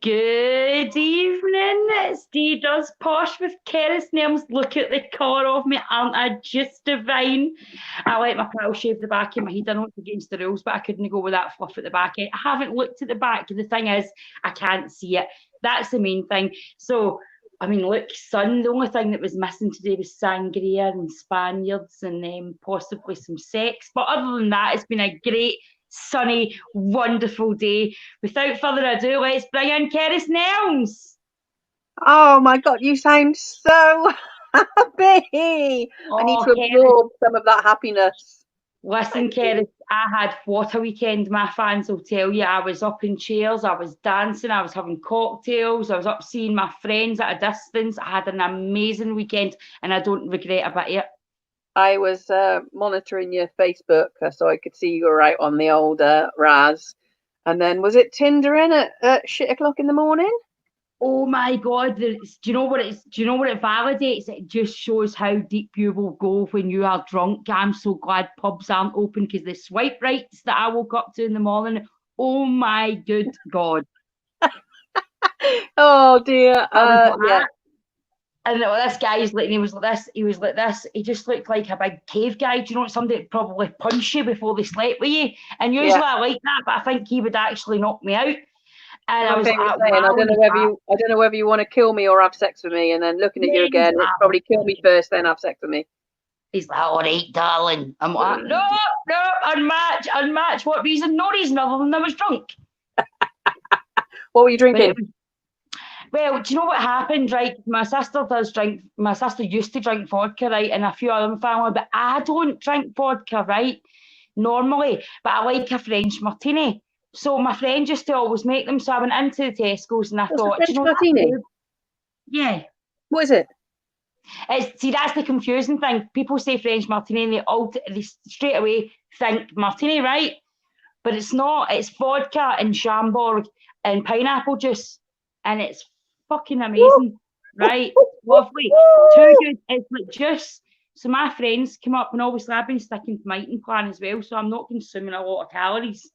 Good evening. It's Dee does Posh with Cerys Nelmes. Look at the colour of me. Aren't I just divine? I let my pal shave the back of my head. I know it's against the rules, but I couldn't go with that fluff at the back. I haven't looked at the back. The thing is, I can't see it. That's the main thing. So, I mean, look, sun, the only thing that was missing today was sangria and Spaniards and possibly some sex. But other than that, it's been a great, sunny, wonderful day. Without further ado, let's bring in Cerys Nelmes. Oh my God, you sound so happy. I need Oh, to Cerys, absorb some of that happiness. listen, Thank you. Cerys, I had what a weekend. My fans will tell you. I was up in chairs, I was dancing, I was having cocktails, I was up seeing my friends at a distance. I had an amazing weekend and I don't regret a bit of it. I was monitoring your Facebook so I could see you were out on the old Raz. And then was it Tinder in at shit o'clock in the morning? Oh my God! Do you know what it's? Do you know what it validates? It just shows how deep you will go when you are drunk. I'm so glad pubs aren't open because the swipe rights that I woke up to in the morning. Oh my good God! Oh dear. I was like Yeah. that. And this guy's like, he was like this. He was like this. He just looked like a big cave guy. Do you know, somebody that probably punch you before they slept with you? And Yeah. usually I like that, but I think he would actually knock me out. And I My was favorite like, saying, wow, he's that. I don't know whether you want to kill me or have sex with me, and then looking at you again, it's Exactly. probably kill me first, then have sex with me. He's like, all right, darling. I'm like, no, no, unmatch. What reason? No reason other than I was drunk. What were you But it drinking? was, well, do you know what happened, right? My sister does drink, my sister used to drink vodka, right? And a few other family, but I don't drink vodka, right? Normally, but I like a French martini. So my friend used to always make them. So I went into the Tesco's and I What's a thought, do you French know that martini? food? Yeah. What is it? See, that's the confusing thing. People say French martini and they straight away think martini, right? But it's not. It's vodka and Chambord and pineapple juice, and it's fucking amazing, right? Lovely, too good. It's like juice. So my friends come up, and obviously I've been sticking to my eating plan as well, so I'm not consuming a lot of calories.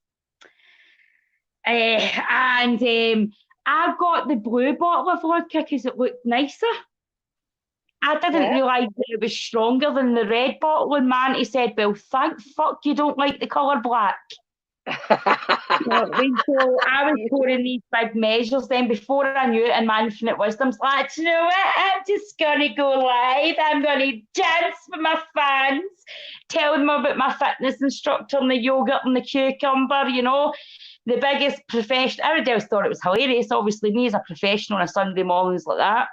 And I've got the blue bottle of vodka because it looked nicer. I didn't Yeah. realise that it was stronger than the red bottle. And Manty said, "Well, thank fuck you don't like the colour black." So I was pouring these big measures then before I knew it, and my infinite wisdom's like, you know what? I'm just gonna go live. I'm gonna dance for my fans, tell them about my fitness instructor and the yogurt and the cucumber, the biggest professional. Everybody else thought it was hilarious. Obviously, me as a professional on a Sunday mornings like that.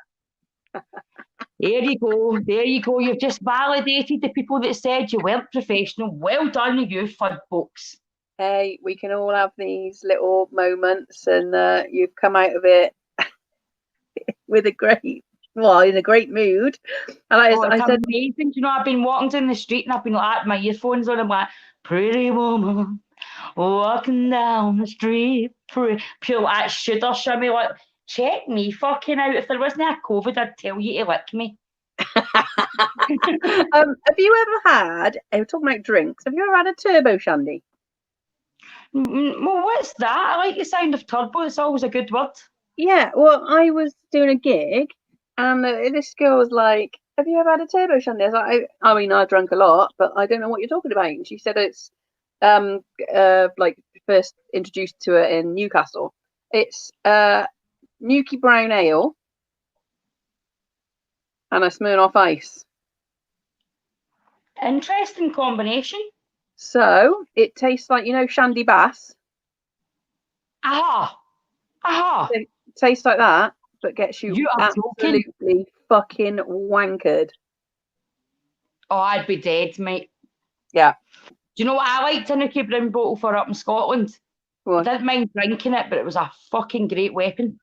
There you go. There you go. You've just validated the people that said you weren't professional. Well done, you fud folks. Hey, we can all have these little moments, and you've come out of it with in a great mood. And Oh, it's I said, amazing. I've been walking down the street and I've been like, my earphones on. I'm like, pretty woman walking down the street. Pure like shudder shimmy. Like, check me fucking out. If there wasn't a COVID, I'd tell you to lick me. have you ever had? We're talking about drinks. Have you ever had a turbo shandy? Well, what's that? I like the sound of turbo. It's always a good word. Yeah. Well, I was doing a gig, and this girl was like, "Have you ever had a turbo shandy?" I was like, I mean, I drank a lot, but I don't know what you're talking about. And she said it's um like first introduced to it in Newcastle. It's Nuki brown ale and a Smirnoff Ice. Interesting combination. So it tastes like, Shandy Bass. Aha. Aha. It tastes like that, but gets you You are joking. absolutely fucking wankered. Oh, I'd be dead, mate. Yeah. Do you know what I liked a Nuki Brown bottle for up in Scotland? I didn't mind drinking it, but it was a fucking great weapon.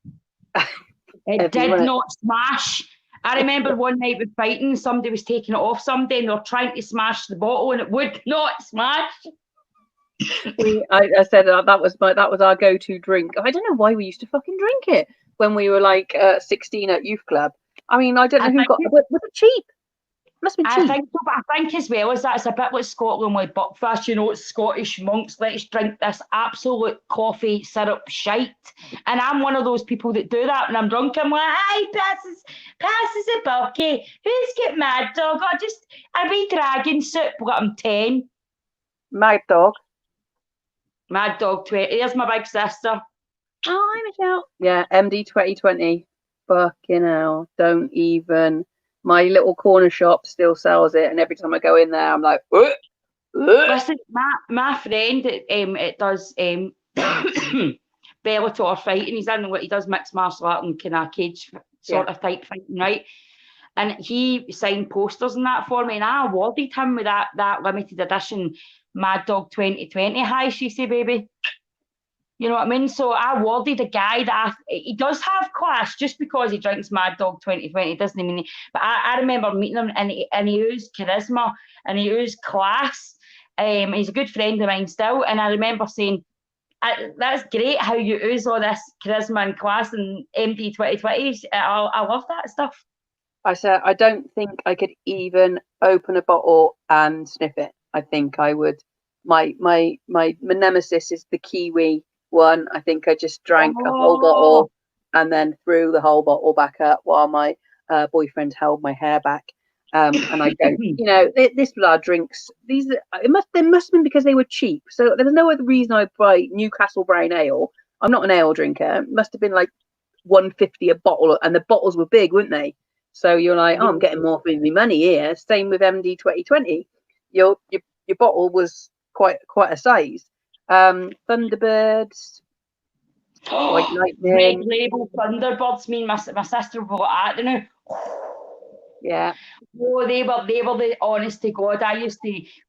It did not smash. I remember one night with fighting, somebody was taking it off somebody and they were trying to smash the bottle and it would not smash. I said that was our go-to drink. I don't know why we used to fucking drink it when we were like 16 at youth club. I mean, I don't know who got it. Was it cheap? Must have been I cheap. think so, but I think as well as that, it's a bit like Scotland with buckfast, you know, it's Scottish monks, let's drink this absolute coffee syrup shite. And I'm one of those people that do that when I'm drunk. I'm like, hey, passes a bucky. Who's get Mad Dog? I be dragon soup, but I'm 10. Mad Dog. Mad Dog 20. There's my big sister. Oh, hi, Michelle. Yeah, MD 2020. Fucking hell. Don't even. My little corner shop still sells it. And every time I go in there, I'm like, ugh, ugh. Listen, my friend, it does Bellator fighting. He does mixed martial art and kind of cage sort of type fighting, right? And he signed posters and that for me, and I awarded him with that limited edition Mad Dog 2020. Hi, she say, baby. You know what I mean? So I awarded a guy that he does have class. Just because he drinks Mad Dog 2020 doesn't mean. But I remember meeting him, and he oozed charisma and he oozed class. He's a good friend of mine still, and I remember saying, "That's great how you ooze all this charisma and class and MD 2020. I love that stuff." I said, I don't think I could even open a bottle and sniff it. I think I would. My nemesis is the kiwi one. I think I just drank a whole bottle and then threw the whole bottle back up while my boyfriend held my hair back. And I go, you know, this blood drinks. They must have been because they were cheap. So there's no other reason I buy Newcastle Brown Ale. I'm not an ale drinker. It must have been like 150 a bottle, and the bottles were big, weren't they? So you're like, oh, I'm getting more for my money here. Same with MD 2020. Your bottle was quite a size. Thunderbirds, White Lightning, Red Label Thunderbirds. Me and my sister were at, you know. Yeah. Oh, they were the honest to God.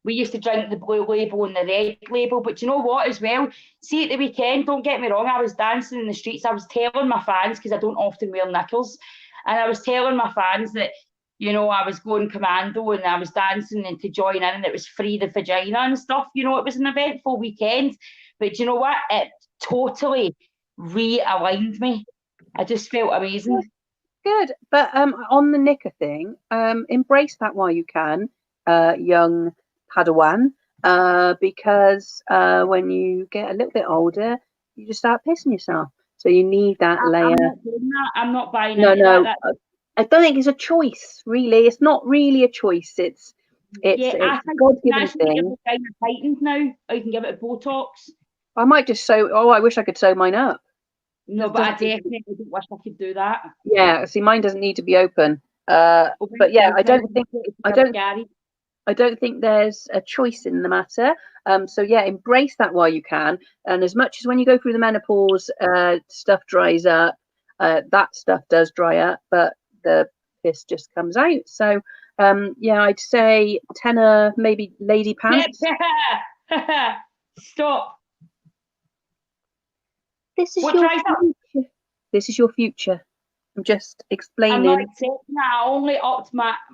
We used to drink the blue label and the red label, but you know what as well? See, at the weekend, don't get me wrong, I was dancing in the streets. I was telling my fans, because I don't often wear knickers, and I was telling my fans that, you know, I was going commando and I was dancing and to join in, and it was free the vagina and stuff. You know, it was an eventful weekend, but you know what? It totally realigned me. I just felt amazing. Good. But on the knicker thing, embrace that while you can, young Padawan, because when you get a little bit older, you just start pissing yourself. So you need that layer. I'm not doing that. I'm not buying No, into no. that. I don't think it's a choice, really. It's not really a choice. It's I a think God-given actually thing. Titans now. I can give it Botox. I might just sew. Oh, I wish I could sew mine up. No, but I definitely don't wish I could do that. Yeah, see, mine doesn't need to be open. But yeah, I don't think there's a choice in the matter. So yeah, embrace that while you can. And as much as when you go through the menopause, stuff dries up. That stuff does dry up, but the piss just comes out. So yeah, I'd say tenor, maybe lady pants. Stop. This is your future. This is your future. I'm just explaining. I'm not accepting that. I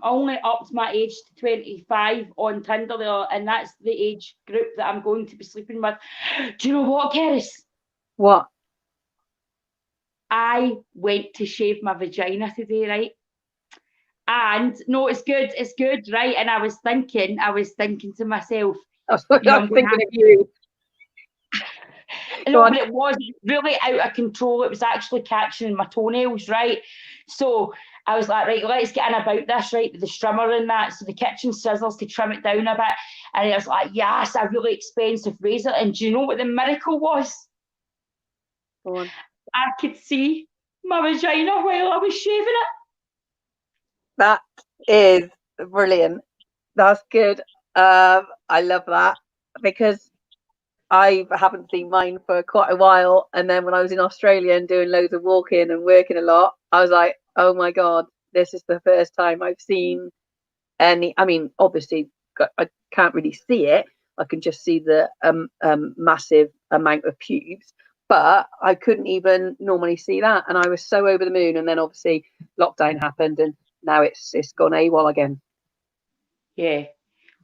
only upped my age to 25 on Tinder there, and that's the age group that I'm going to be sleeping with. Do you know what, Cerys? What? I went to shave my vagina today, right? And no, it's good, right? And I was thinking to myself, I was thinking of you. No, but it was really out of control. It was actually catching my toenails, right? So I was like, right, let's get in about this, right? With the trimmer and that. So the kitchen scissors to trim it down a bit. And I was like, yes, a really expensive razor. And do you know what the miracle was? Go on. I could see my vagina while I was shaving it. That is brilliant. That's good. I love that, because I haven't seen mine for quite a while. And then when I was in Australia and doing loads of walking and working a lot, I was like, oh my God, this is the first time I've seen any. I mean, obviously, I can't really see it. I can just see the massive amount of pubes, but I couldn't even normally see that. And I was so over the moon. And then obviously lockdown happened, and now it's gone AWOL again. Yeah.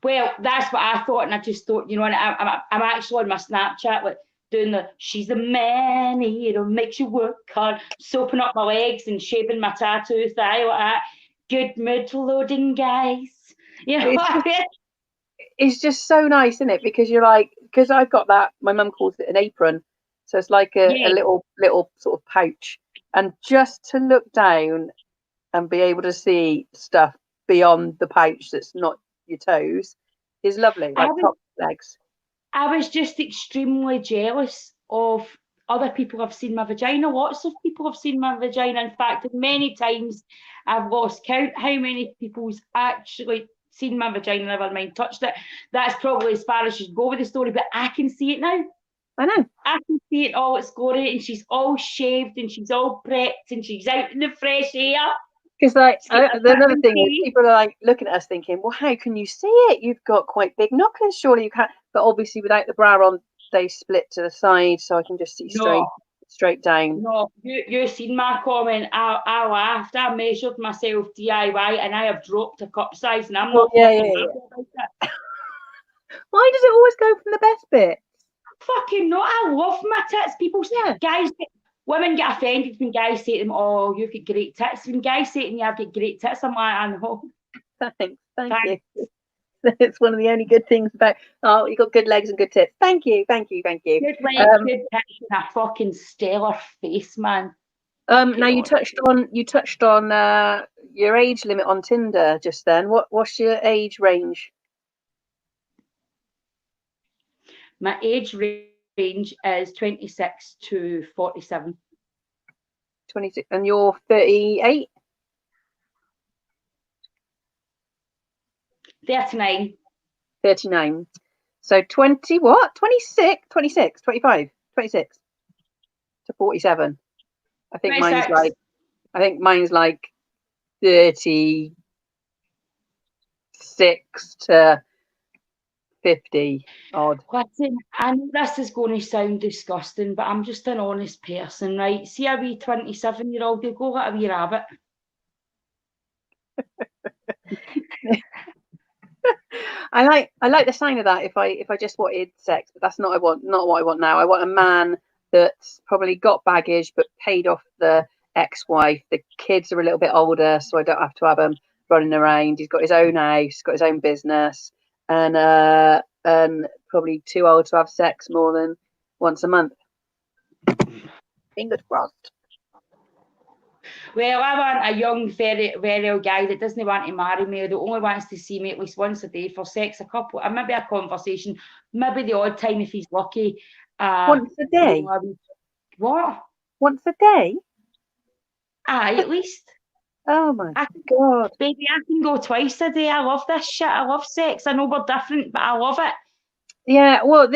Well, that's what I thought, and I just thought, you know, and I'm actually on my Snapchat, like doing the "she's a man eater, makes you work hard," soaping up my legs and shaving my tattoo thigh like that. Good mood loading, guys. It's just so nice, isn't it? Because you're like, because I've got that. My mum calls it an apron, so it's like a little sort of pouch, and just to look down and be able to see stuff beyond the pouch that's not your toes is lovely. Like top legs. I was just extremely jealous of other people have seen my vagina. Lots of people have seen my vagina. In fact, many times I've lost count how many people's actually seen my vagina, never mind touched it. That's probably as far as you go with the story, but I can see it now. I know. I can see it all its glory, and she's all shaved and she's all prepped and she's out in the fresh air. Because like the another thing is people are like looking at us thinking, well, how can you see it? You've got quite big knockers, surely you can't. But obviously without the bra on, they split to the side, so I can just see straight down. No, you seen my comment. I laughed. I measured myself DIY, and I have dropped a cup size, and I'm not happy about it. Why does it always go from the best bit? Fucking no! I love my tits. Women get offended when guys say to them, "Oh, you've got great tits." When guys say to me, "I've got great tits," I'm like, "I know." Thank you. It's one of the only good things about. Oh, you got good legs and good tits. Thank you. Good legs, good tits, and a fucking stellar face, man. Now you touched on your age limit on Tinder just then. What's your age range? My age range is 26 to 47. 26, and you're 38? 39. 39. So 20, what? 26, 25, 26 to 47. I think 26. mine's like 36 to 50 odd. Listen, I know this is going to sound disgusting, but I'm just an honest person, right? See a wee 27-year-old, you'll go like a wee rabbit. I like the sign of that if I just wanted sex, but that's not what I want now. I want a man that's probably got baggage but paid off the ex-wife. The kids are a little bit older, so I don't have to have them running around. He's got his own house, got his own business, and probably too old to have sex more than once a month. Fingers crossed. Well, I want a young, very, very old guy that doesn't want to marry me, that only wants to see me at least once a day for sex, a couple, and maybe a conversation, maybe the odd time if he's lucky. Once a day? What? Once a day? Aye, at least. Oh my God. Baby, I can go twice a day. I love this shit. I love sex. I know we're different, but I love it. Yeah, well,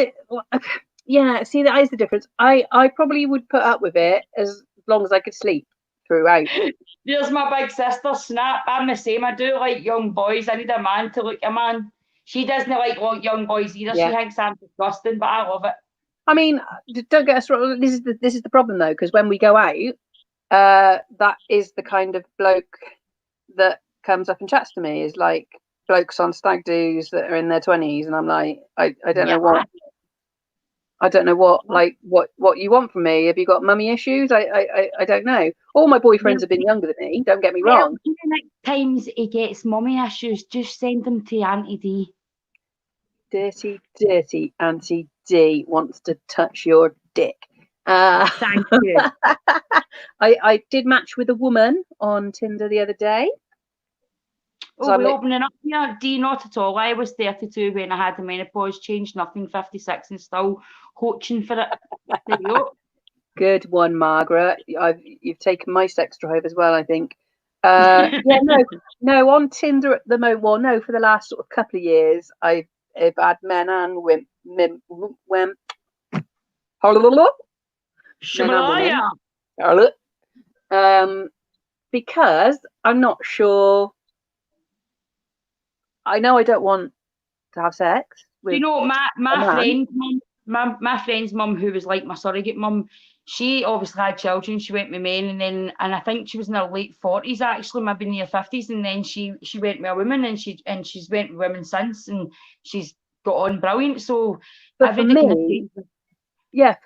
yeah, see, that is the difference. I probably would put up with it as long as I could sleep throughout. There's my big sister, Snap. I'm the same. I do like young boys. I need a man to look a man. She doesn't like young boys either. Yeah. She thinks I'm disgusting, but I love it. I mean, don't get us wrong. This is the problem though, because when we go out, that is the kind of bloke that comes up and chats to me. Is like blokes on stag do's that are in their 20s, and I'm like, I don't know what. I don't know what you want from me. Have you got mummy issues? I don't know. All my boyfriends have been younger than me. Don't get me wrong. The next times he gets mummy issues, just send them to Auntie D. Dirty Auntie D wants to touch your dick. Thank you. I did match with a woman on Tinder the other day. Oh, we're opening up here. D, not at all. I was 32 when I had the menopause, changed nothing, 56 and still hoaching for it. There you go. Good one, Margaret. You've taken my sex drive as well, I think. Yeah, no, on Tinder at the moment, well, no, for the last sort of couple of years, I've had men and women. Because I'm not sure. I know I don't want to have sex. You know, my friend's mum, who was like my surrogate mum, she obviously had children. She went with men, and I think she was in her late 40s, actually, maybe near 50s, and then she went with a woman, and she's went with women since, and she's got on brilliant. So, but for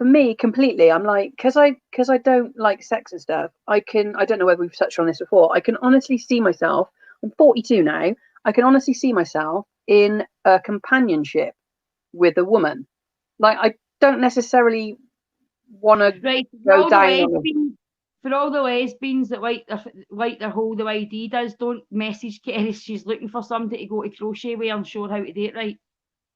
me, completely. I'm like, because I don't like sex and stuff. I don't know whether we've touched on this before. I can honestly see myself. I'm 42 now. I can honestly see myself in a companionship with a woman. Like, I don't necessarily want to Right, go down on for all the lesbians that like their whole the way Dee does, don't message Kerry. She's looking for somebody to go to crochet with and show her how to do it right.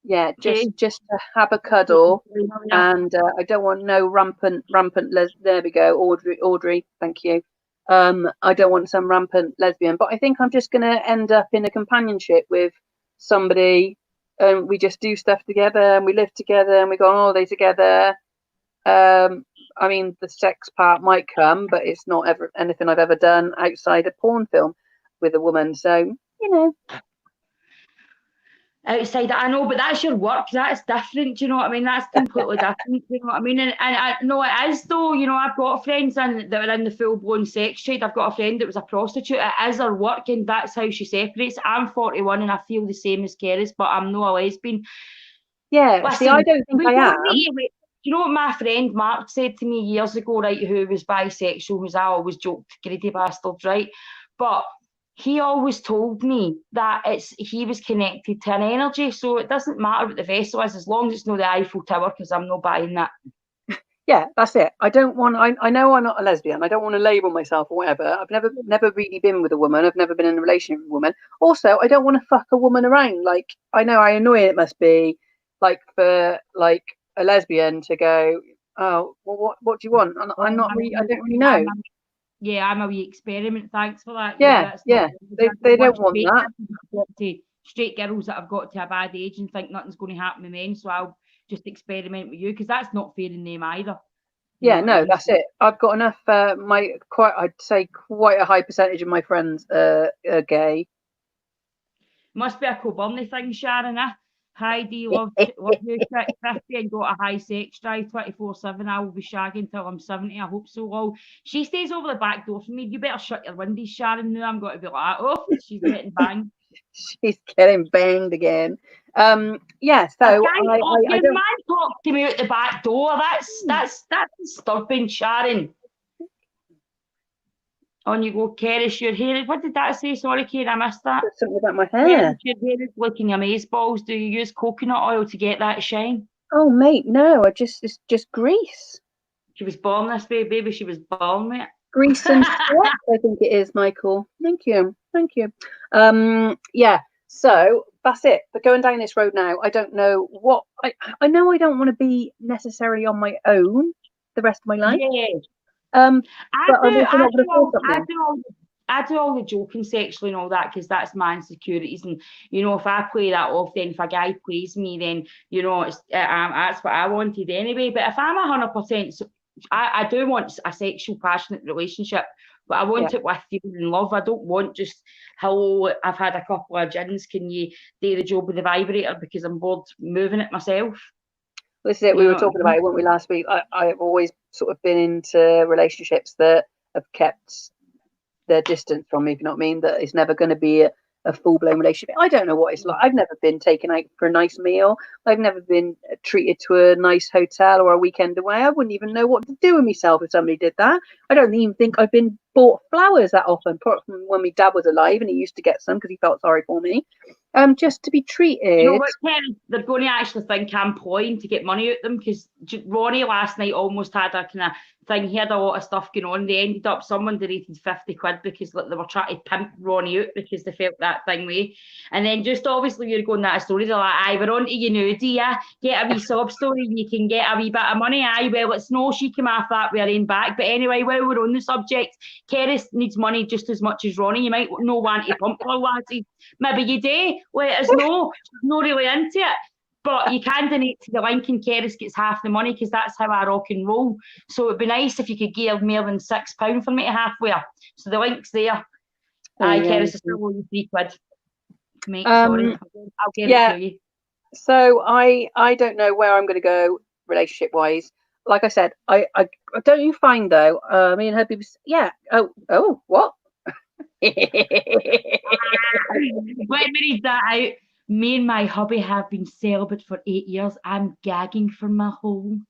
yeah, Okay. just to have a cuddle, and I don't want no rampant. There we go, Audrey, thank you. I don't want some rampant lesbian, but I think I'm just going to end up in a companionship with somebody, and we just do stuff together, and we live together, and we go on holiday together. I mean, the sex part might come, but it's not ever anything I've ever done outside a porn film with a woman. So, you know. Outside, I know, but that's your work. That's different. Do you know what I mean? That's completely different. You know what I mean? And I know it is though. You know, I've got friends that are in the full blown sex trade. I've got a friend that was a prostitute. It is her work, and that's how she separates. I'm 41, and I feel the same as Kerry's, but I'm not a lesbian. Yeah. Listen, See, I don't think I am. You know what my friend Mark said to me years ago, right? Who was bisexual, who's I always joked, greedy bastards, right? But he always told me that he was connected to an energy, so it doesn't matter what the vessel is as long as it's not the Eiffel Tower, because I'm not buying that. Yeah, that's it. I don't want. I know I'm not a lesbian. I don't want to label myself or whatever. I've never really been with a woman. I've never been in a relationship with a woman. Also, I don't want to fuck a woman around. Like, I know how annoying it must be, like, for like a lesbian to go, oh, well, what do you want? And I don't really know. I'm a wee experiment. Thanks for that. Yeah. They don't want that. Straight girls that have got to a bad age and think nothing's going to happen with men, so I'll just experiment with you, because that's not fair in them either. Yeah, no, that's it. I've got enough. I'd say quite a high percentage of my friends are gay. Must be a Coburn thing, Sharon. Heidi, love you, 50 and got a high sex drive 24/7. I will be shagging till I'm 70. I hope so. Well, she stays over the back door for me. You better shut your windows, Sharon. Now I'm going to be like, oh, she's getting banged. She's getting banged again. Yeah, so your man talked to me out the back door. That's disturbing, Sharon. On you go, Kerry, your hair. What did that say? Sorry, Kerry, I missed that. Something about my hair. Your hair is looking amazeballs. Do you use coconut oil to get that shine? Oh, mate, no, it's just grease. She was born this way, baby. She was born with it. Grease and sweat, I think it is, Michael. Thank you. Yeah, so that's it. But going down this road now, I don't know what I know. I don't want to be necessarily on my own the rest of my life. Yeah. I do all the joking sexually and all that, because that's my insecurities, and you know, if I play that off, then if a guy plays me, then you know that's what I wanted anyway. But if I'm 100%, I do want a sexual, passionate relationship, but I want it with you in love. I don't want just, hello, I've had a couple of gins, can you do the job with the vibrator, because I'm bored moving it myself. This is it. We were talking about it, weren't we, last week? I've always sort of been into relationships that have kept their distance from me, if you know what I mean. That it's never going to be a full-blown relationship. I don't know what it's like. I've never been taken out for a nice meal. I've never been treated to a nice hotel or a weekend away. I wouldn't even know what to do with myself if somebody did that. I don't even think I've been bought flowers that often, apart from when my dad was alive and he used to get some because he felt sorry for me. Just to be treated. You know what, Ken? They're going to actually think I'm ploying to get money out of them, because Ronnie last night almost had a kind of thing. He had a lot of stuff going on. They ended up, someone donated 50 quid because they were trying to pimp Ronnie out because they felt that thing way. And then just obviously you're going that story, they're like, aye, we're on to you now, do ya? Get a wee sob story and you can get a wee bit of money. Aye, well, it's no, she came off that we're in back. But anyway, while we're on the subject, Kerry needs money just as much as Ronnie. You might not want to pump her, lasses. Maybe you do. Let us know. She's not really into it. But you can donate to the link and Kerris gets half the money, because that's how I rock and roll. So it'd be nice if you could give more than £6 for me to halfway. So the link's there. Aye, Kerris is still only £3. Mate, sorry. I'll give it to you. So I don't know where I'm going to go relationship wise. Like I said, I don't you find though, me and her people, what? Let me read that out. Me and my hubby have been celibate for 8 years. I'm gagging for my hole.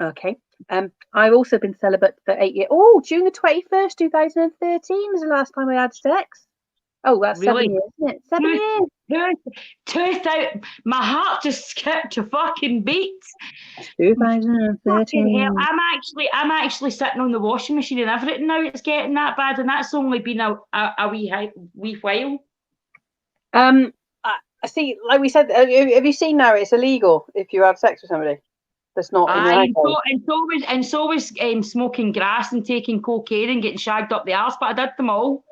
Okay. I've also been celibate for 8 years. Oh, June the 21st, 2013 was the last time I had sex. Oh, that's Really? 7 years, isn't it? 7 years. 2000. My heart just skipped a fucking beat. 2013. Fucking hell. I'm actually sitting on the washing machine and everything now. It's getting that bad, and that's only been a wee while. I see. Like we said, have you seen now? It's illegal if you have sex with somebody that's not in your household. And so was smoking grass and taking cocaine and getting shagged up the arse, but I did them all.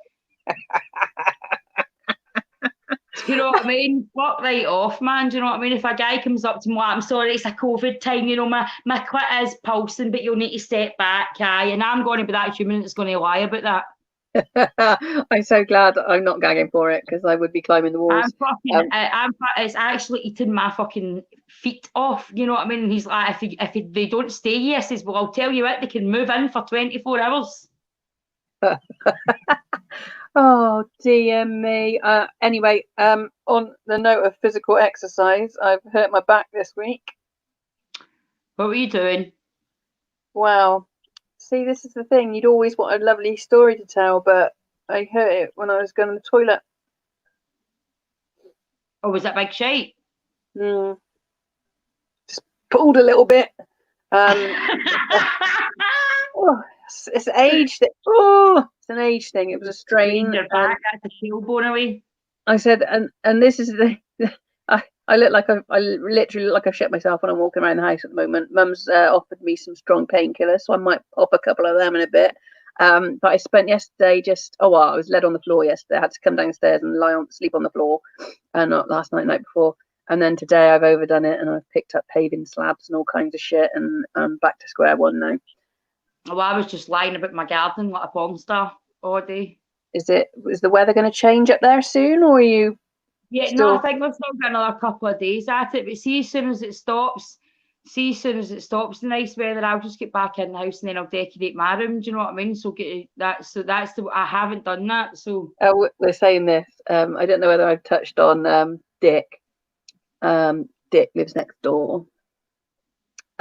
Do you know what I mean? Fuck right off, man. Do you know what I mean? If a guy comes up to me, I'm sorry, it's a COVID time, you know, my clit is pulsing, but you'll need to step back, aye. And I'm going to be that human that's going to lie about that. I'm so glad I'm not gagging for it, because I would be climbing the walls. It's actually eating my fucking feet off. You know what I mean? And he's like, if they don't stay here, I says, well, I'll tell you what, they can move in for 24 hours. Oh dear me. Anyway, on the note of physical exercise, I've hurt my back this week. What were you doing? Wow. See, this is the thing. You'd always want a lovely story to tell, but I hurt it when I was going to the toilet. Oh, was that big shite? Just pulled a little bit. It's age thing. It's an age thing. It was a strain. Your back, that's a tailbone away. I said, and this is the. I look like I literally look like I've shit myself when I'm walking around the house at the moment. Mum's offered me some strong painkillers, so I might pop a couple of them in a bit. But I spent yesterday I was led on the floor yesterday. I had to come downstairs and sleep on the floor, and not last night before. And then today I've overdone it, and I've picked up paving slabs and all kinds of shit, and I'm back to square one now. Well, I was just lying about my garden like a porn star all day. Is the weather going to change up there soon, or are you? Yeah, still... no, I think we've still got another couple of days at it. But see, as soon as it stops, the nice weather, I'll just get back in the house and then I'll decorate my room. Do you know what I mean? So I haven't done that. So we're saying this. I don't know whether I've touched on Dick. Dick lives next door.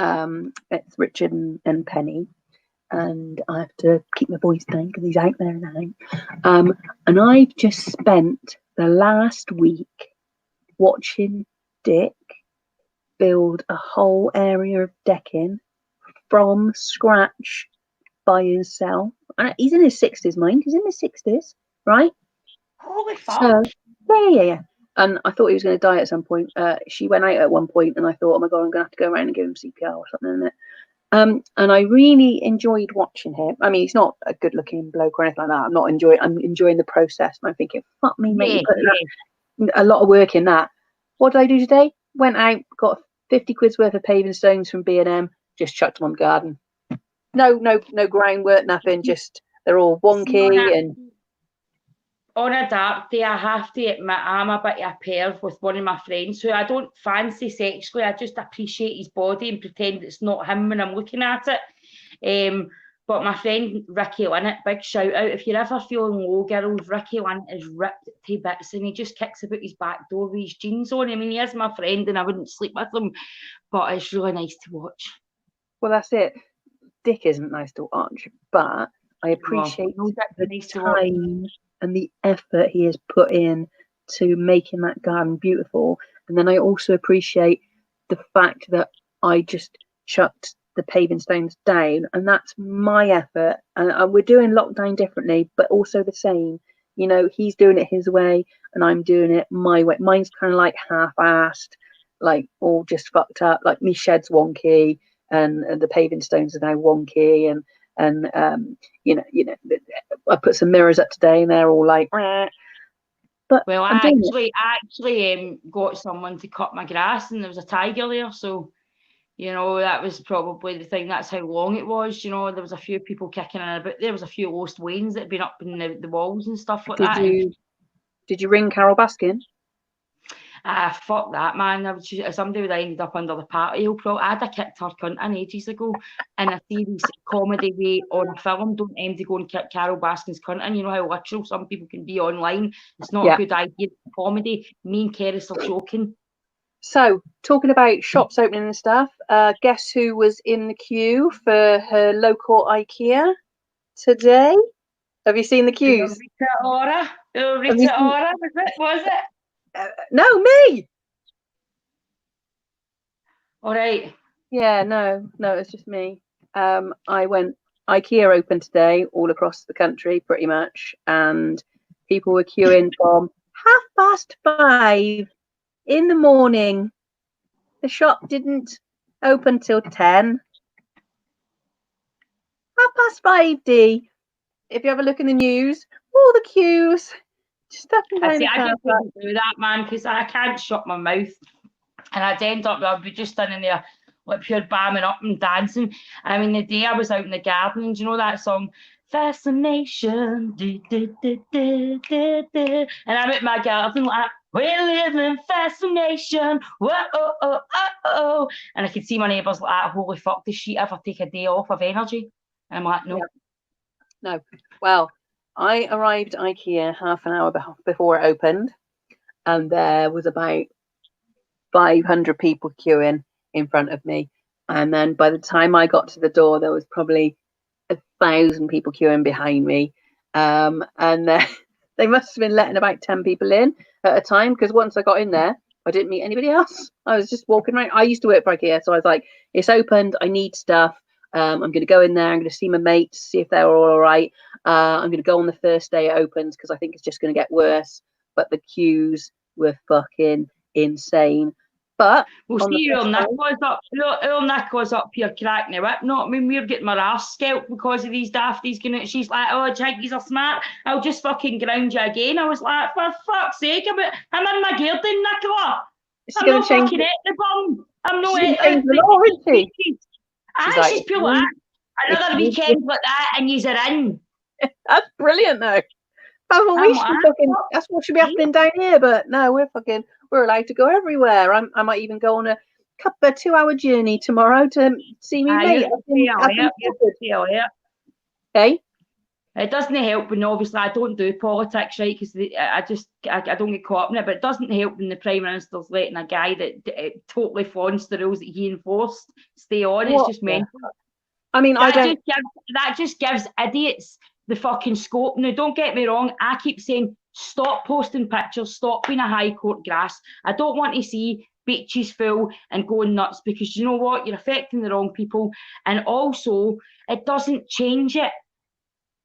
It's Richard and Penny. And I have to keep my voice down because he's out there now. And I've just spent the last week watching Dick build a whole area of decking from scratch by himself. And he's in his 60s, mind. He's in his 60s, right? Holy fuck. So, yeah. And I thought he was going to die at some point. She went out at one point, and I thought, oh my God, I'm going to have to go around and give him CPR or something, isn't it? And I really enjoyed watching him. I mean, he's not a good-looking bloke or anything like that. I'm enjoying the process, and I'm thinking, fuck me, mate, a lot of work in that. What did I do today? Went out, got 50 quid's worth of paving stones from B&M, just chucked them on the garden. No groundwork, nothing. Just they're all wonky and. On a dark day, I have to admit I'm a bit of a pair with one of my friends who I don't fancy sexually. I just appreciate his body and pretend it's not him when I'm looking at it. But my friend Ricky Linnett, big shout out. If you're ever feeling low, girls, Ricky Linnett is ripped to bits and he just kicks about his back door with his jeans on. I mean, he is my friend and I wouldn't sleep with him, but it's really nice to watch. Well, that's it. Dick isn't nice to watch, but I appreciate the time and the effort he has put in to making that garden beautiful. And then I also appreciate the fact that I just chucked the paving stones down, and that's my effort. And we're doing lockdown differently, but also the same. You know, he's doing it his way, and I'm doing it my way. Mine's kind of like half-assed, like all just fucked up. Like my shed's wonky, and the paving stones are now wonky, and you know, I put some mirrors up today, and they're all like. But well, I actually got someone to cut my grass, and there was a tiger there, so you know that was probably the thing. That's how long it was. You know, there was a few people kicking in about. There was a few lost wains that had been up in the walls and stuff like that. Did you ring Carol Baskin? Fuck that, man. Somebody would have ended up under the patio. I'd have kicked her cunt in ages ago in a serious comedy way on a film. Don't aim to go and kick Carol Baskin's cunt in. You know how literal some people can be online. It's not a good idea. Comedy. Me and Cerys are joking. So, talking about shops opening and stuff, guess who was in the queue for her local IKEA today? Have you seen the queues? Rita Ora. Have you Rita seen... Ora, was it? No, me. All right. Yeah, no, it's just me. I went. IKEA opened today all across the country, pretty much, and people were queuing from 5:30 in the morning. The shop didn't open till 10. 5:30, D. If you have a look in the news, all the queues, just up and I down see. the I car just park. wouldn't do that, man, because I can't shut my mouth, and I'd end up. I'd be just standing there, like pure bamming up and dancing. I mean, the day I was out in the garden, do you know that song, Fascination, and I'm at my garden like, we live in fascination, whoa, oh, oh, oh, oh. And I could see my neighbours like, holy fuck, does she ever take a day off of energy? And I'm like, no. Yeah. No. Well, I arrived at IKEA half an hour before it opened, and there was about 500 people queuing in front of me. And then by the time I got to the door, there was probably 1,000 people queuing behind me. And they must have been letting about 10 people in at a time, because once I got in there, I didn't meet anybody else. I was just walking around. I used to work for IKEA, so I was like, it's opened, I need stuff. I'm going to go in there, I'm going to see my mates, see if they're all right. I'm going to go on the first day it opens, because I think it's just going to get worse. But the queues were fucking insane. But we'll see Earl Nicholas up here cracking the whip. Not when we're getting our arse scalped because of these dafties going out. She's like, oh, Jinkies are smart. I'll just fucking ground you again. I was like, for fuck's sake, I'm in my garden, Nicola. I'm not fucking at the bum. I'm not at at the law, isn't she? She's pure like another weekend like that, and you're in. That's brilliant, though. That's what should be happening down here, but no, we're allowed to go everywhere. I might even go on a 2-hour journey tomorrow to see me mate. Hey? It doesn't help when obviously I don't do politics, right? Because I don't get caught up in it. But it doesn't help when the Prime Minister's letting a guy that totally flaunts the rules that he enforced stay on. It's just mental. I mean, that just gives idiots the fucking scope. Now, don't get me wrong. I keep saying, stop posting pictures, stop being a high court grass. I don't want to see beaches full and going nuts, because you know what? You're affecting the wrong people. And also, it doesn't change it.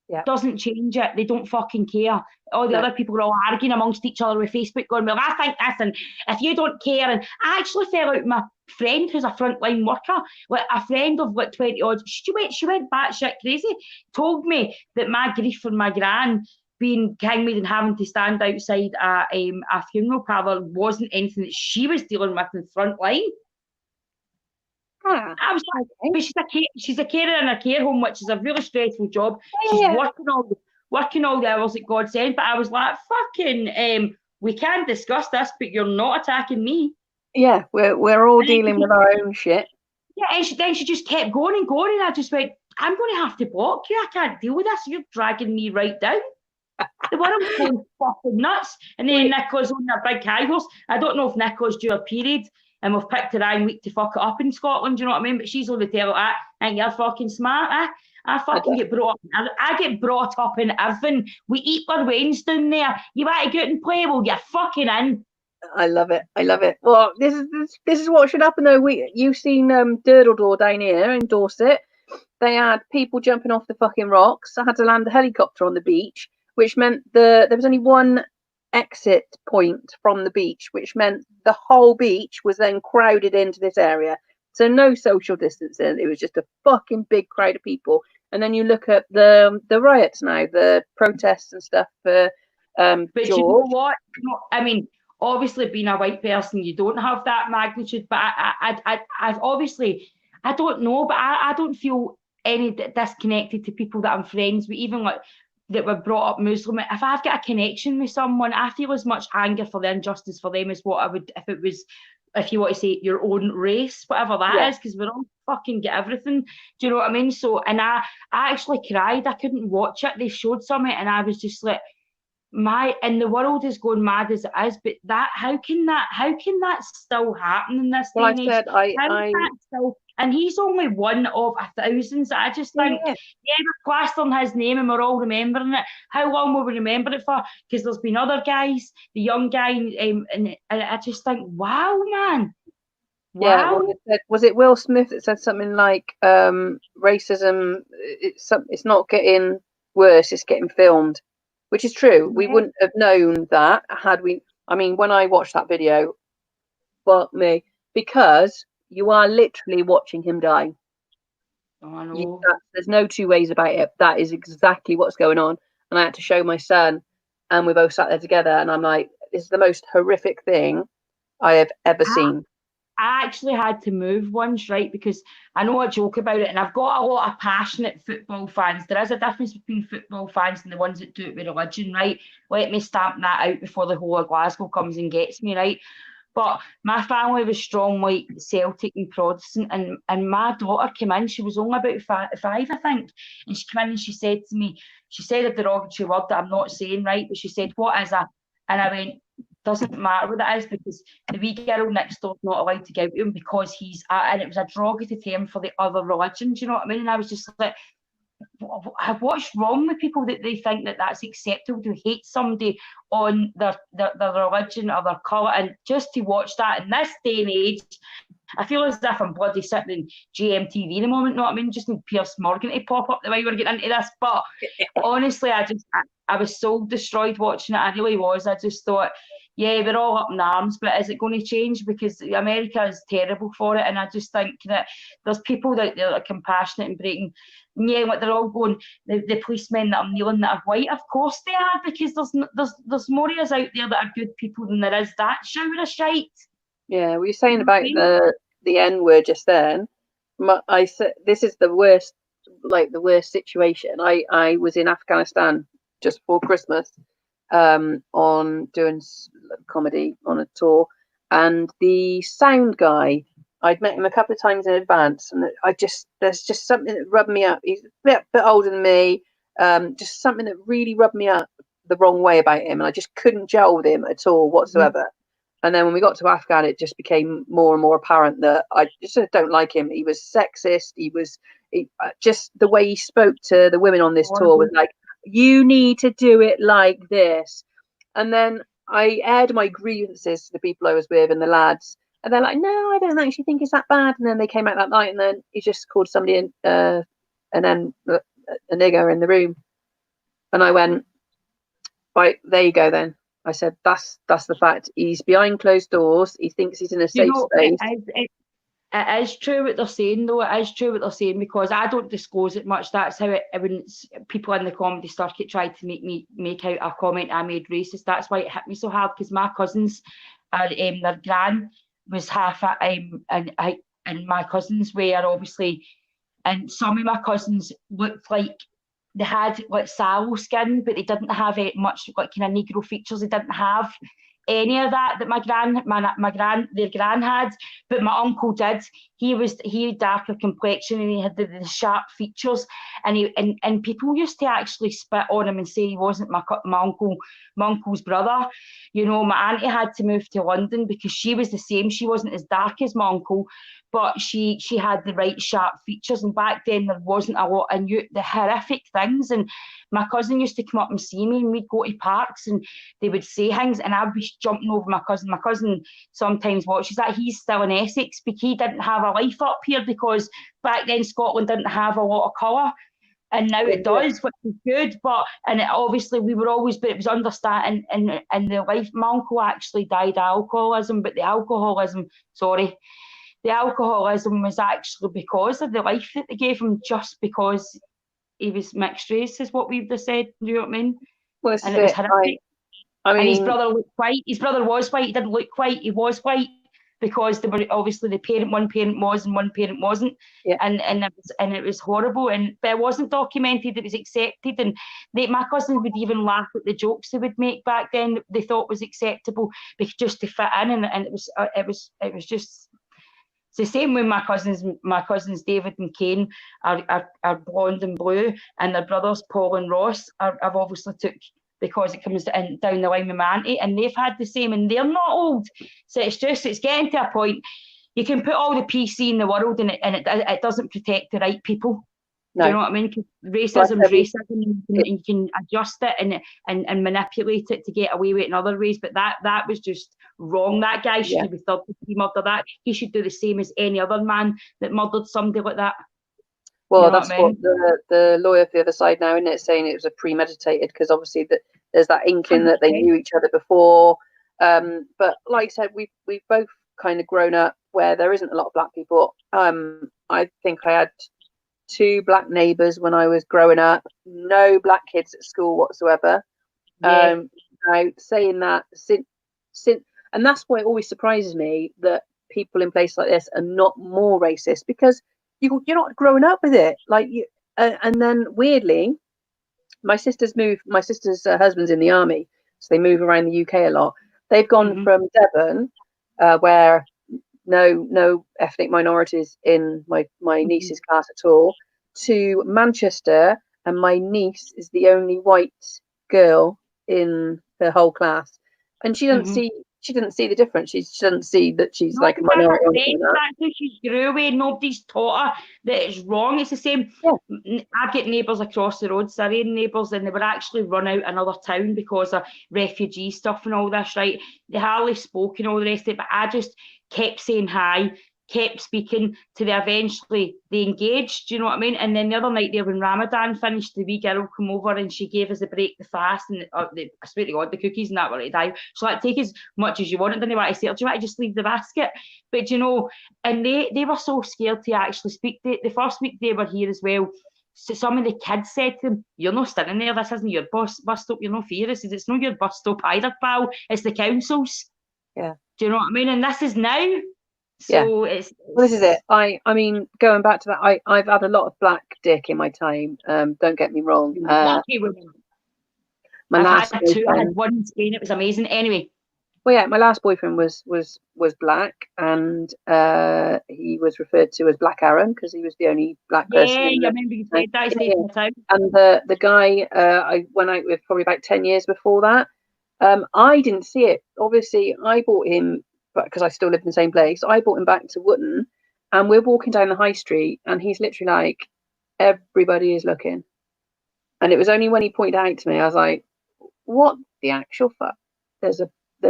Yeah. Doesn't change it. They don't fucking care. All the other people are all arguing amongst each other with Facebook, going, well, I think this, and if you don't care. And I actually fell out with my friend who's a frontline worker, like a friend of like 20 odd. She went batshit crazy. Told me that my grief for my gran being hanged and having to stand outside a funeral parlour wasn't anything that she was dealing with in the front line. I was like, but she's a carer in a care home, which is a really stressful job. She's working all the hours that God sent. But I was like, fucking, we can discuss this, but you're not attacking me. Yeah, we're all dealing with our own shit. Yeah, and then she just kept going and going, and I just went, I'm going to have to block you. I can't deal with this. You're dragging me right down. The world's going fucking nuts. And then Nicola's on their big high horse. I don't know if Nicola's due a period, and we've picked her own week to fuck it up in Scotland, do you know what I mean? But she's on the tail of that. And you're fucking smart, eh? I fucking get brought up. I get brought up in everything. We eat our wains down there. You want to go out and play? Well, you're fucking in. I love it. Well, this is what should happen though. You've seen Durdledore down here in Dorset. They had people jumping off the fucking rocks. I had to land a helicopter on the beach, which meant there was only one exit point from the beach, which meant the whole beach was then crowded into this area. So no social distancing. It was just a fucking big crowd of people. And then you look at the riots now, the protests and stuff for but George. You know what? I mean, obviously being a white person, you don't have that magnitude. But I obviously, I don't know, but I don't feel any disconnected to people that I'm friends with, even like that were brought up Muslim. If I've got a connection with someone, I feel as much anger for the injustice for them as what I would if you want to say your own race, whatever that is, because we're all fucking get everything. Do you know what I mean? So, and I actually cried. I couldn't watch it. They showed something, and I was just like, and the world is going mad as it is, but how can that still happen in this day and age? and he's only one of thousands. I just think, Yeah. we're plastering his name and we're all remembering it. How long will we remember it for? Because there's been other guys, the young guy, and I just think, wow, man. Yeah, well, Wow. was it Will Smith that said something like racism? It's not getting worse; it's getting filmed, which is true. We Yeah. wouldn't have known that had we. I mean, when I watched that video, fuck me, because you are literally watching him die. Oh, I know. There's no two ways about it. That is exactly what's going on. And I had to show my son, and we both sat there together, and I'm like, this is the most horrific thing I have ever seen. I actually had to move once, right? Because I know I joke about it, and I've got a lot of passionate football fans. There is a difference between football fans and the ones that do it with religion, right? Let me stamp that out before the whole of Glasgow comes and gets me, right? But my family was strongly Celtic and Protestant, and my daughter came in. She was only about five, I think, and she came in and she said to me, she said a derogatory word that I'm not saying right, but she said, "What is that?" And I went, "Doesn't matter what that is, because the wee girl next door is not allowed to go to him because he's," and it was a derogatory term for the other religions. You know what I mean? And I was just like, what's wrong with people that they think that that's acceptable to hate somebody on their religion or their colour? And just to watch that in this day and age, I feel as if I'm bloody sitting in GMTV in the moment, know what I mean? Just need Pierce Morgan to pop up the way we're getting into this. But honestly, I was so destroyed watching it. I really was. I just thought, yeah, we're all up in arms, but is it going to change? Because America is terrible for it. And I just think that there's people that are compassionate and breaking. Yeah, like they're all going, the policemen that are kneeling that are white. Of course they are, because there's more of us out there that are good people than there is that shower of shite. Yeah, we were saying about the N word just then. I said this is the worst, like the worst situation. I was in Afghanistan just before Christmas, on doing comedy on a tour, and the sound guy, I'd met him a couple of times in advance, and there's just something that rubbed me up. He's a bit older than me, just something that really rubbed me up the wrong way about him, and I just couldn't gel with him at all whatsoever. Mm-hmm. And then when we got to Afghan, it just became more and more apparent that I just don't like him. He was sexist. Just the way he spoke to the women on this tour was like, you need to do it like this. And then I aired my grievances to the people I was with and the lads. And they're like, no, I don't actually think it's that bad. And then they came out that night, and then he just called somebody in, and then a nigger in the room. And I went, right, there you go then. I said, that's the fact. He's behind closed doors. He thinks he's in a safe space. It is true what they're saying, though. It is true what they're saying, because I don't disclose it much. That's how when people in the comedy circuit tried to make me make out a comment I made racist. That's why it hit me so hard, because my cousins are, their gran was half, and my cousins were obviously, and some of my cousins looked like they had like sallow skin, but they didn't have much like kind of Negro features. They didn't have any of that their gran had, but my uncle did. He had darker complexion, and he had the sharp features, and people used to actually spit on him and say he wasn't my uncle's brother. You know, my auntie had to move to London because she was the same. She wasn't as dark as my uncle, but she had the right sharp features, and back then there wasn't a lot. I knew the horrific things, and my cousin used to come up and see me, and we'd go to parks and they would say things, and I'd be jumping over my cousin. My cousin sometimes watches that. He's still in Essex, but he didn't have a life up here because back then Scotland didn't have a lot of colour, and now it does, which is good. But obviously we were always, but it was understanding, and the life. My uncle actually died of alcoholism, but the alcoholism was actually because of the life that they gave him, just because he was mixed race, is what we've just said. Do you know what I mean? Well, and it was horrific. I mean, and his brother looked white. His brother was white. He didn't look white. He was white, because they were obviously one parent was and one parent wasn't. Yeah. And it was horrible. But it wasn't documented. It was accepted. And my cousins would even laugh at the jokes they would make back then. They thought was acceptable, because just to fit in. And it was just. It's the same with my cousins David and Kane are blonde and blue, and their brothers Paul and Ross I've obviously took, because it comes down the line with my auntie, and they've had the same, and they're not old. So it's getting to a point. you can put all the PC in the world and it doesn't protect the right people. No. Do you know what I mean? Because Like racism's racism, and you can adjust it and manipulate it to get away with it in other ways. But that was just wrong. That guy shouldn't be thought to murder that. He should do the same as any other man that murdered somebody like that. Well, You know that's what the lawyer for the other side now, isn't it, saying it was a premeditated, because obviously there's that inkling that they knew each other before. But like I said, we've both kind of grown up where there isn't a lot of black people. I think I had 2 black neighbours when I was growing up. No black kids at school whatsoever. Yeah. Now saying that since and that's why it always surprises me that people in places like this are not more racist, because you're not growing up with it. Like you, and then weirdly, my sister's husband's in the army, so they move around the UK a lot. They've gone from Devon, where no ethnic minorities in my niece's class at all, to Manchester, and my niece is the only white girl in her whole class, and she didn't see the difference. She doesn't see that she's like a minority. That's how she grew away. Nobody's taught her that it's wrong. It's the same. Yeah. I've got neighbours across the road, Syrian neighbours, and they were actually run out another town because of refugee stuff and all this, right? They hardly spoke and all the rest of it, but I just kept saying hi, kept speaking to them. Eventually they engaged, do you know what I mean? And then the other night there, when Ramadan finished, the wee girl come over and she gave us a break the fast, and I swear to God, the cookies and that were at die. So like, take as much as you want. And then they want to say, do you want to just leave the basket? But you know, and they were so scared to actually speak. The first week they were here as well, so some of the kids said to them, "You're not standing there, this isn't your bus stop, you're not fear." I said, "It's not your bus stop either, pal, it's the council's." Yeah. Do you know what I mean? And this is now. So it's well, this is it. I mean, going back to that, I've had a lot of black dick in my time. Don't get me wrong. Lucky women. I had 2. I had 1 in Spain. It was amazing. Anyway. Well, yeah, my last boyfriend was black, and he was referred to as Black Aaron because he was the only black person. Yeah, I remember you said that. And the guy I went out with probably about 10 years before that. I didn't see it. Obviously, I bought him, but because I still lived in the same place, I brought him back to Wootton, and we're walking down the high street, and he's literally like, everybody is looking. And it was only when he pointed out to me, I was like, what the actual fuck? There's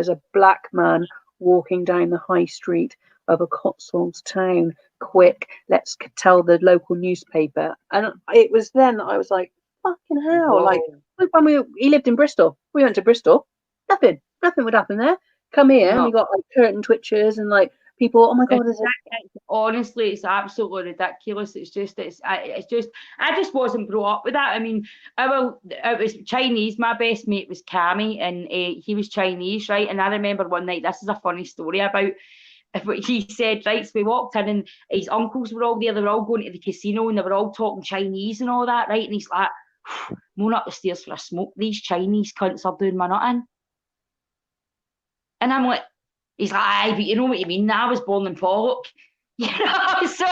a black man walking down the high street of a Cotswolds town. Quick, let's tell the local newspaper. And it was then that I was like, fucking hell. Whoa. Like, when he lived in Bristol, we went to Bristol, nothing would happen there. Come here, and you got like curtain twitchers and like people. Oh my God! Honestly, it's absolutely ridiculous. I just wasn't brought up with that. I mean, it was Chinese. My best mate was Cammy, and he was Chinese, right? And I remember one night. This is a funny story about. He said, right, so we walked in and his uncles were all there. They were all going to the casino and they were all talking Chinese and all that, right? And he's like, I'm going up the stairs for a smoke. These Chinese cunts are doing my nutting. And I'm like, he's like, aye, but you know what you mean? I was born in Pollock. You know, so,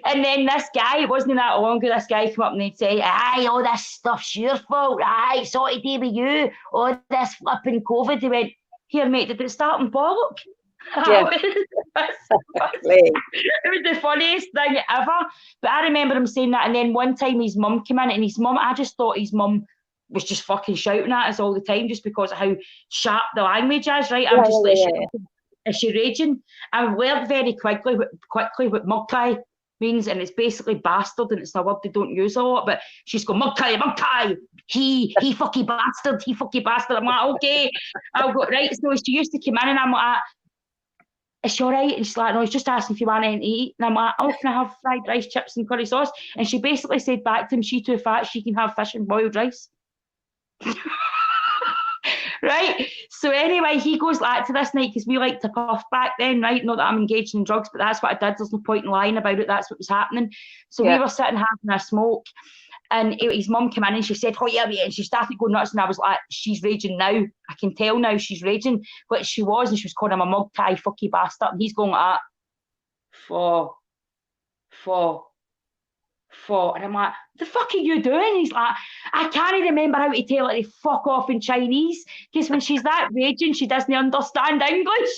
and then this guy, it wasn't that long ago, this guy come up and they'd say, aye, all this stuff's your fault, aye, it's all to do with you, all this flipping COVID. He went, here, mate, did it start in Pollock? Yeah. It was the funniest thing ever. But I remember him saying that, and then one time his mum came in, and his mum, I just thought his mum was just fucking shouting at us all the time just because of how sharp the language is, right? I'm just like, is she raging? I learned very quickly what mugtai means, and it's basically bastard, and it's a word they don't use a lot, but she's going, mugtai, he fucking bastard, he fucking bastard. I'm like, okay, I'll go, right. So she used to come in, and I'm like, is she all right? And she's like, no, he's just asking if you want anything to eat. And I'm like, oh, can I have fried rice, chips, and curry sauce? And she basically said back to him, she's too fat, she can have fish and boiled rice. Right, so anyway, he goes like to this night because we like to puff back then, right? Not that I'm engaged in drugs, but that's what I did. There's no point in lying about it. That's what was happening. So we were sitting having a smoke, and his mum came in and she said, oh yeah, and she started going nuts, and I was like, she's raging now. I can tell now she's raging. But she was, and she was calling him a mug tie, fucky bastard, and he's going like that. And I'm like, the fuck are you doing? He's like, I can't remember how to tell her to fuck off in Chinese because when she's that raging, she doesn't understand English.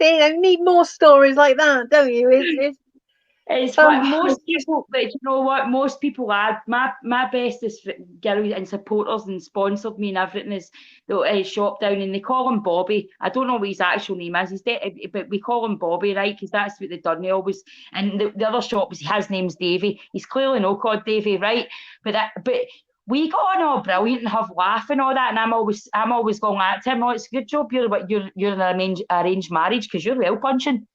See, I need more stories like that, don't you? It's what most people, but you know what? Most people are. My bestest girls and supporters and sponsored me and everything is the shop down, and they call him Bobby. I don't know what his actual name is. He's dead, but we call him Bobby, right? Because that's what they done. They always, and the other shop was his name's Davy. He's clearly no called Davy, right? But we got on all brilliant and have laugh and all that, and I'm always going at him. Oh, it's a good job you're in an arranged marriage because you're well punching.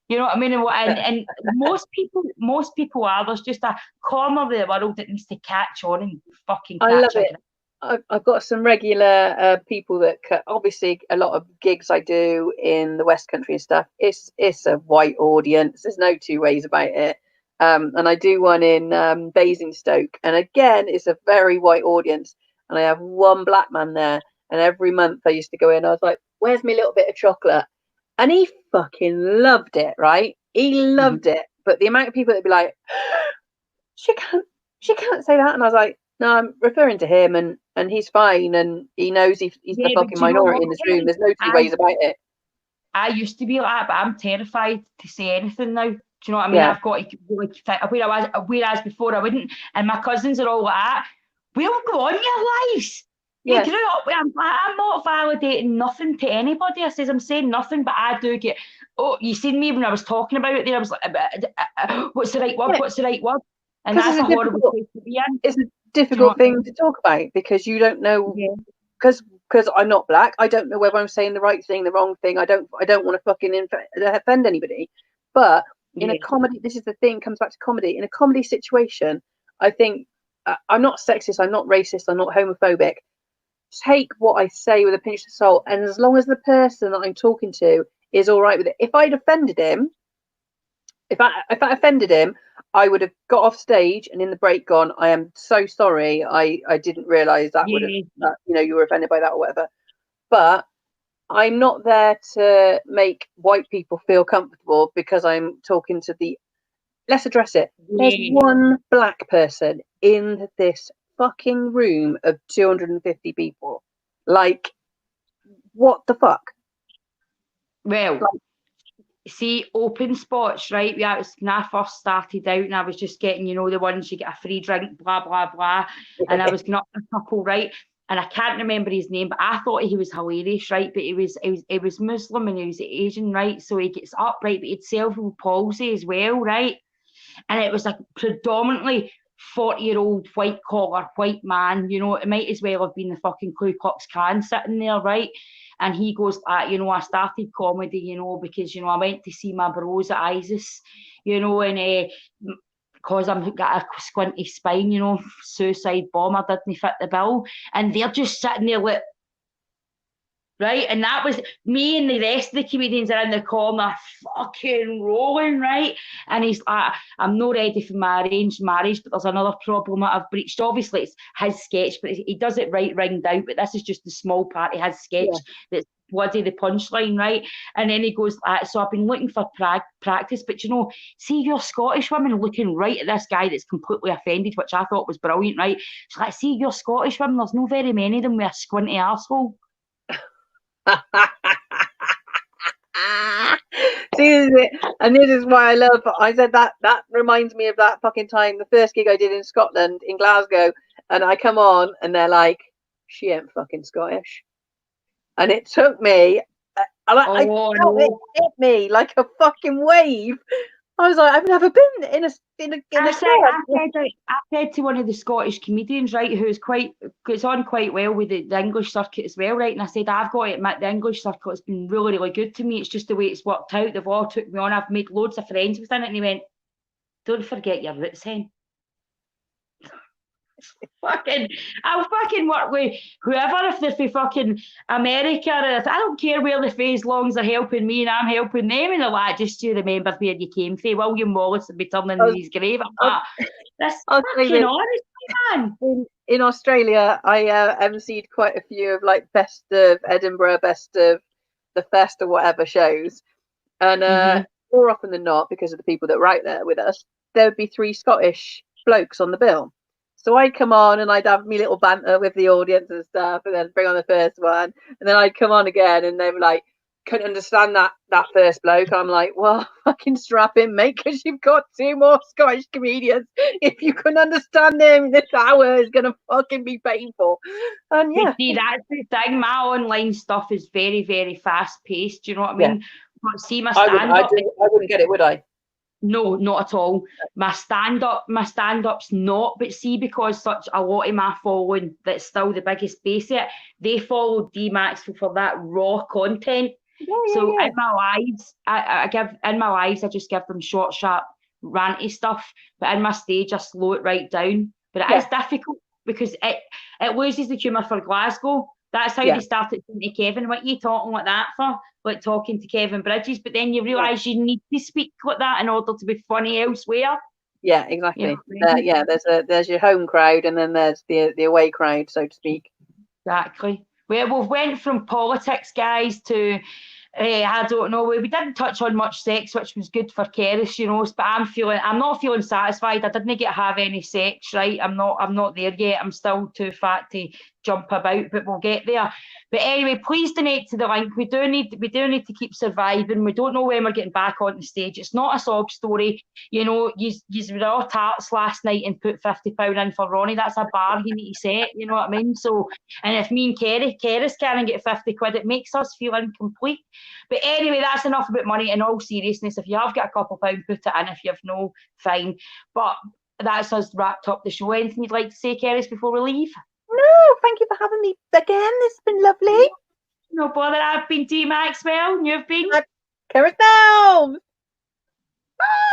You know what I mean? And most people are. There's just a corner of the world that needs to catch on and fucking catch. I love it. I've got some regular people that obviously a lot of gigs I do in the West Country and stuff. It's a white audience. There's no two ways about it. And I do one in Basingstoke, and again, it's a very white audience. And I have one black man there, and every month I used to go in. I was like, "Where's my little bit of chocolate?" And he fucking loved it, right? He loved it. But the amount of people that'd be like, she can't say that. And I was like, no, I'm referring to him, and he's fine, and he knows he's the fucking minority in this room. There's no two ways about it. I used to be like that, but I'm terrified to say anything now. Do you know what I mean? I've got to like whereas before I wouldn't. And my cousins are all like that. We'll go on your lives. You grew up. I'm not validating nothing to anybody. I says I'm saying nothing, but I do get. Oh, you seen me when I was talking about it there? I was like, what's the right word? What's the right word? And that's a horrible place to be in. It's a difficult thing to talk about because you don't know. Because I'm not black, I don't know whether I'm saying the right thing, the wrong thing. I don't want to fucking offend anybody. But in a comedy, this is the thing. Comes back to comedy. In a comedy situation, I think I'm not sexist. I'm not racist. I'm not homophobic. Take what I say with a pinch of salt, and as long as the person that I'm talking to is all right with it. If I'd offended him, if I offended him, I would have got off stage and in the break gone, I am so sorry. I didn't realise that would have you were offended by that or whatever. But I'm not there to make white people feel comfortable because I'm talking to let's address it. There's one black person in this fucking room of 250 people. Like, what the fuck? Well, see, open spots, right? When I first started out and I was just getting, the ones you get a free drink, blah, blah, blah. And I was going up a couple, right? And I can't remember his name, but I thought he was hilarious, right? But he was Muslim and he was Asian, right? So he gets up, right? But he had cerebral palsy as well, right? And it was like predominantly 40-year-old white collar, white man, it might as well have been the fucking Ku Klux Klan sitting there, right? And he goes, I started comedy, because, I went to see my bros at ISIS, and because I've got a squinty spine, suicide bomber didn't fit the bill. And they're just sitting there like, right? And that was me and the rest of the comedians are in the corner fucking rolling, right? And he's like, I'm not ready for my arranged marriage, but there's another problem that I've breached. Obviously, it's his sketch, but he does it right ringed out, but this is just the small part of his sketch that's bloody the punchline, right? And then he goes, so I've been looking for practice, but see your Scottish women looking right at this guy that's completely offended, which I thought was brilliant, right? So like, see your Scottish women, there's no very many of them with a squinty arsehole. See, and this is why I said that reminds me of that fucking time, the first gig I did in Scotland, in Glasgow, and I come on and they're like, she ain't fucking Scottish. And it took me it hit me like a fucking wave. I was like, I've never been in a I said to one of the Scottish comedians, right, who's gets on quite well with the English circuit as well, right? And I said, I've got to admit, the English circuit has been really, really good to me. It's just the way it's worked out. They've all took me on. I've made loads of friends within it. And he went, don't forget your roots, hen. I'll fucking work with whoever, if they're from fucking America, or if I don't care where the phase longs are helping me and I'm helping them, and they're like, just you remember where you came from. William Wallace would be turning in his grave. I'm like, that's fucking honest, man. In Australia, I emceed quite a few of like Best of Edinburgh, Best of the Fest or whatever shows, and more often than not, because of the people that were out there with us, there would be 3 Scottish blokes on the bill. So I'd come on and I'd have me little banter with the audience and stuff, and then bring on the first one, and then I'd come on again, and they were like, couldn't understand that first bloke. I'm like, well, fucking strap in, mate, because you've got 2 more Scottish comedians. If you couldn't understand them, this hour is gonna fucking be painful. And yeah, See, that's the thing. My online stuff is very, very fast paced. Do you know what I mean? But see, my stand up. I wouldn't get it, would I? No, not at all. My stand-up's not, but see, because such a lot of my following that's still the biggest base of it, they follow Dee Maxwell for that raw content. So in my lives, I just give them short, sharp, ranty stuff. But in my stage, I slow it right down. But it is difficult because it loses the humour for Glasgow. That's how they started saying to Kevin, what are you talking like that for? Like talking to Kevin Bridges. But then you realise you need to speak like that in order to be funny elsewhere. Yeah, exactly. You know, there's your home crowd and then there's the away crowd, so to speak. Exactly. Well, we've went from politics, guys, to I don't know. We didn't touch on much sex, which was good for Cerys, you know. But I'm not feeling satisfied. I didn't get to have any sex, right? I'm not there yet. I'm still too fat to jump about, but we'll get there. But anyway, please donate to the link. We do need to keep surviving. We don't know when we're getting back on the stage. It's not a sob story. You know, you were all tarts last night and put £50 in for Ronnie. That's a bar you need to set. You know what I mean? So, and if me and Cerys can't get 50 quid, it makes us feel incomplete. But anyway, that's enough about money. In all seriousness, if you have got a couple of pounds, put it in. If you have no, fine. But that's us wrapped up the show. Anything you'd like to say, Cerys, before we leave? No, thank you for having me again. This has been lovely. No bother. I've been Dee Maxwell, and you've been Cerys Nelmes. Bye.